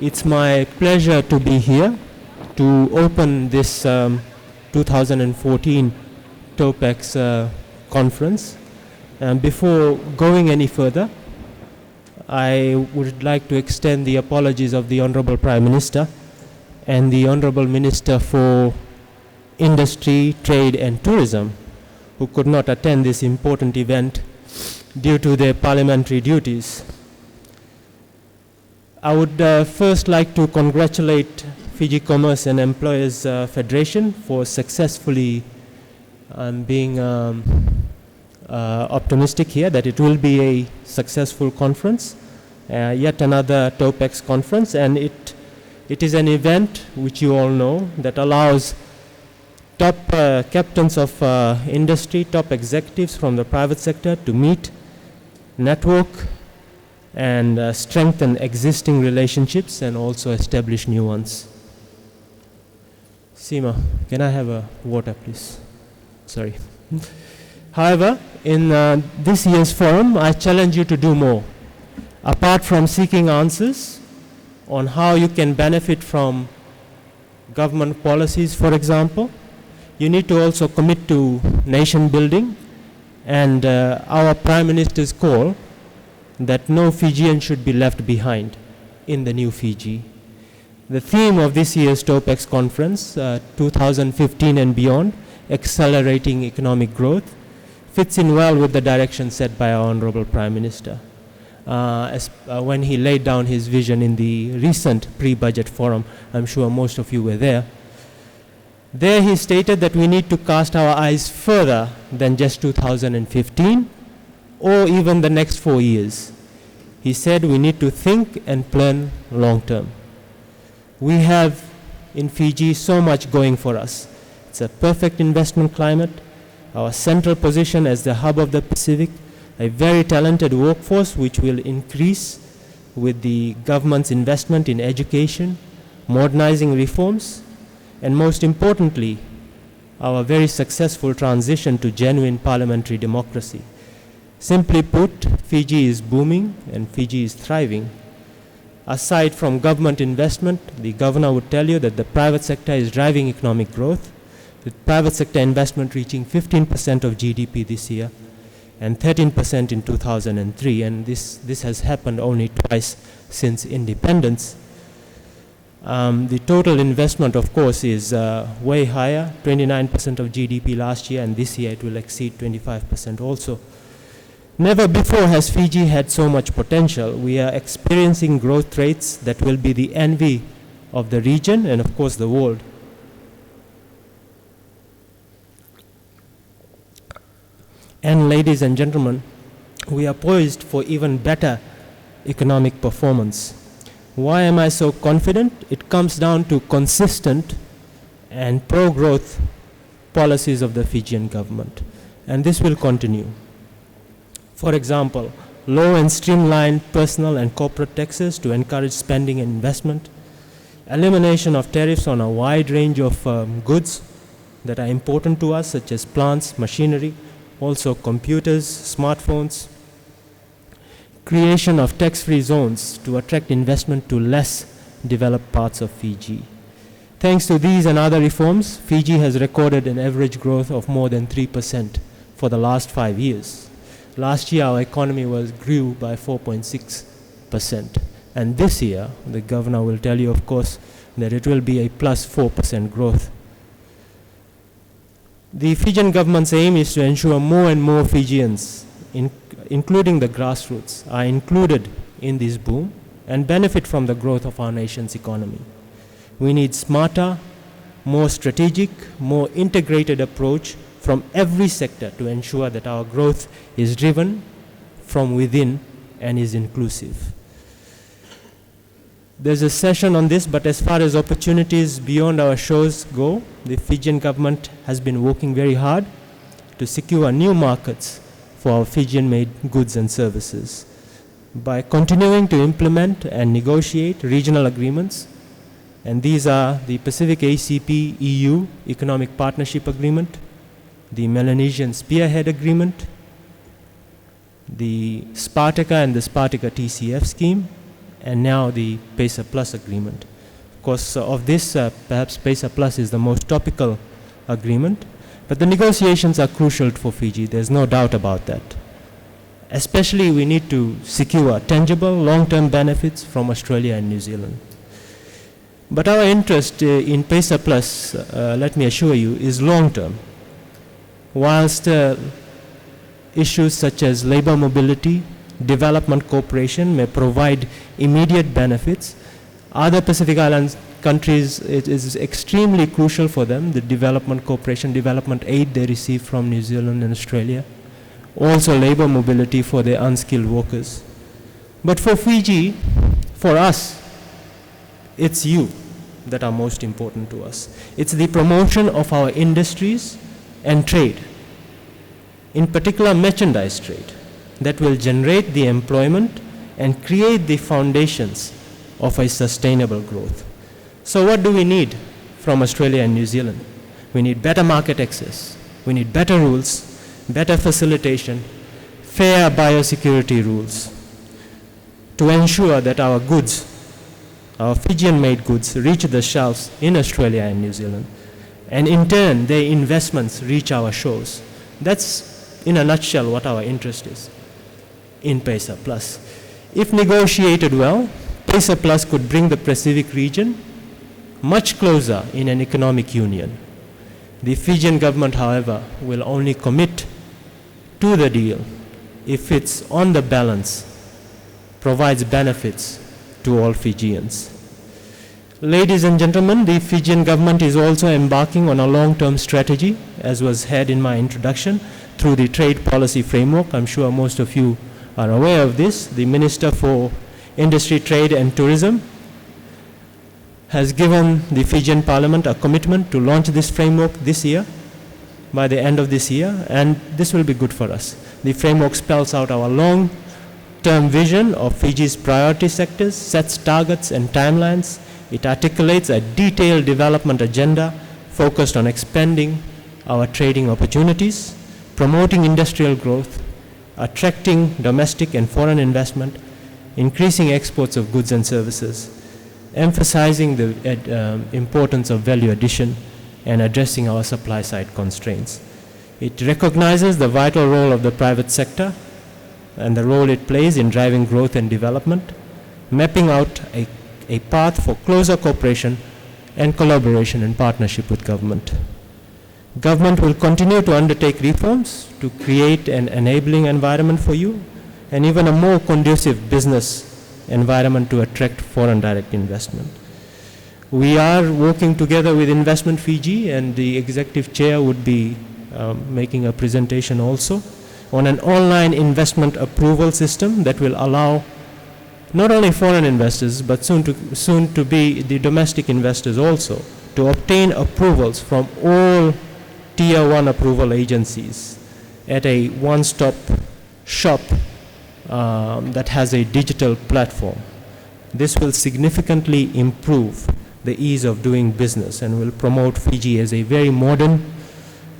It's my pleasure to be here to open this 2014 TopEx conference. And before going any further, I would like to extend the apologies of the Honorable Prime Minister and the Honorable Minister for Industry, Trade and Tourism, who could not attend this important event due to their parliamentary duties. I would first like to congratulate Fiji Commerce and Employers Federation for successfully being optimistic here that it will be a successful conference, yet another TopEx conference, and it is an event which you all know that allows top captains of industry, top executives from the private sector to meet, network, and strengthen existing relationships and also establish new ones. Seema, can I have a water, please? Sorry. However, in this year's forum, I challenge you to do more. Apart from seeking answers on how you can benefit from government policies, for example, you need to also commit to nation building and our Prime Minister's call that no Fijian should be left behind in the new Fiji. The theme of this year's TopEx conference, 2015 and beyond, accelerating economic growth, fits in well with the direction set by our Honorable Prime Minister when he laid down his vision in the recent pre-budget forum. I'm sure most of you were there. There he stated that we need to cast our eyes further than just 2015 or even the next 4 years. He said we need to think and plan long term. We have in Fiji so much going for us. It's a perfect investment climate, our central position as the hub of the Pacific, a very talented workforce which will increase with the government's investment in education, modernizing reforms, and most importantly, our very successful transition to genuine parliamentary democracy. Simply put, Fiji is booming and Fiji is thriving. Aside from government investment, the governor would tell you that the private sector is driving economic growth, with private sector investment reaching 15% of GDP this year and 13% in 2003, and this has happened only twice since independence. The total investment, of course, is way higher, 29% of GDP last year, and this year it will exceed 25% also. Never before has Fiji had so much potential. We are experiencing growth rates that will be the envy of the region and, of course, the world. And ladies and gentlemen, we are poised for even better economic performance. Why am I so confident? It comes down to consistent and pro-growth policies of the Fijian government, and this will continue. For example, low and streamlined personal and corporate taxes to encourage spending and investment, elimination of tariffs on a wide range of goods that are important to us, such as plants, machinery, also computers, smartphones, creation of tax-free zones to attract investment to less developed parts of Fiji. Thanks to these and other reforms, Fiji has recorded an average growth of more than 3% for the last 5 years. Last year, our economy grew by 4.6%. And this year, the governor will tell you, of course, that it will be a plus 4% growth. The Fijian government's aim is to ensure more and more Fijians, including the grassroots, are included in this boom and benefit from the growth of our nation's economy. We need smarter, more strategic, more integrated approach from every sector to ensure that our growth is driven from within and is inclusive. There's a session on this, but as far as opportunities beyond our shores go, the Fijian government has been working very hard to secure new markets for our Fijian-made goods and services by continuing to implement and negotiate regional agreements, and these are the Pacific ACP EU Economic Partnership Agreement, the Melanesian Spearhead Agreement, the Spartaca and the Spartaca TCF scheme, and now the PESA Plus agreement. Of course, of this, perhaps PESA Plus is the most topical agreement, but the negotiations are crucial for Fiji. There's no doubt about that. Especially, we need to secure tangible long-term benefits from Australia and New Zealand. But our interest in PESA Plus, let me assure you, is long-term. Whilst issues such as labor mobility, development cooperation may provide immediate benefits, other Pacific Islands countries, it is extremely crucial for them, the development cooperation, development aid they receive from New Zealand and Australia. Also labor mobility for their unskilled workers. But for Fiji, for us, it's you that are most important to us. It's the promotion of our industries and trade, in particular merchandise trade, that will generate the employment and create the foundations of a sustainable growth. So what do we need from Australia and New Zealand? We need better market access. We need better rules, better facilitation, fair biosecurity rules to ensure that our goods, our Fijian-made goods, reach the shelves in Australia and New Zealand. And in turn, their investments reach our shores. That's, in a nutshell, what our interest is in PESA Plus. If negotiated well, PESA Plus could bring the Pacific region much closer in an economic union. The Fijian government, however, will only commit to the deal if it's on the balance, provides benefits to all Fijians. Ladies and gentlemen, the Fijian government is also embarking on a long-term strategy, as was said in my introduction, through the trade policy framework. I'm sure most of you are aware of this. The Minister for Industry, Trade and Tourism has given the Fijian Parliament a commitment to launch this framework this year, by the end of this year, and this will be good for us. The framework spells out our long-term vision of Fiji's priority sectors, sets targets and timelines. It articulates a detailed development agenda focused on expanding our trading opportunities, promoting industrial growth, attracting domestic and foreign investment, increasing exports of goods and services, emphasizing the importance of value addition, and addressing our supply side constraints. It recognizes the vital role of the private sector and the role it plays in driving growth and development, mapping out a path for closer cooperation and collaboration and partnership with government. Government will continue to undertake reforms to create an enabling environment for you and even a more conducive business environment to attract foreign direct investment. We are working together with Investment Fiji, and the executive chair would be making a presentation also on an online investment approval system that will allow not only foreign investors but soon to be the domestic investors also to obtain approvals from all Tier 1 approval agencies at a one-stop shop that has a digital platform. This will significantly improve the ease of doing business and will promote Fiji as a very modern,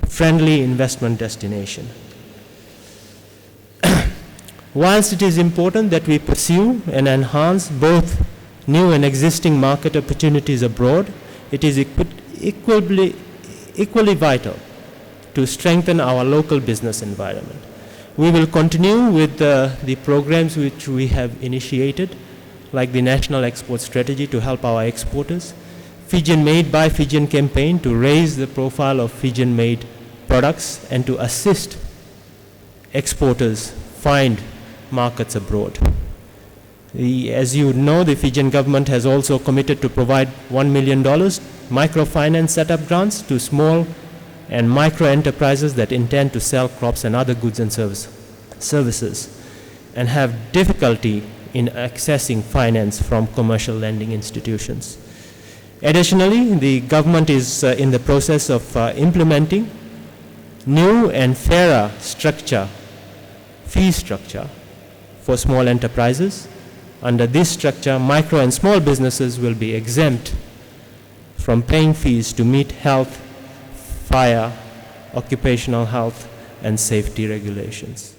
friendly investment destination. Whilst it is important that we pursue and enhance both new and existing market opportunities abroad, it is equally vital to strengthen our local business environment. We will continue with the programs which we have initiated, like the National Export Strategy to help our exporters, Fijian Made by Fijian campaign to raise the profile of Fijian made products and to assist exporters find markets abroad. As you know, the Fijian government has also committed to provide $1 million microfinance setup grants to small and micro enterprises that intend to sell crops and other goods and services and have difficulty in accessing finance from commercial lending institutions. Additionally, the government is in the process of implementing new and fairer fee structure for small enterprises. Under this structure, micro and small businesses will be exempt from paying fees to meet health, fire, occupational health, and safety regulations.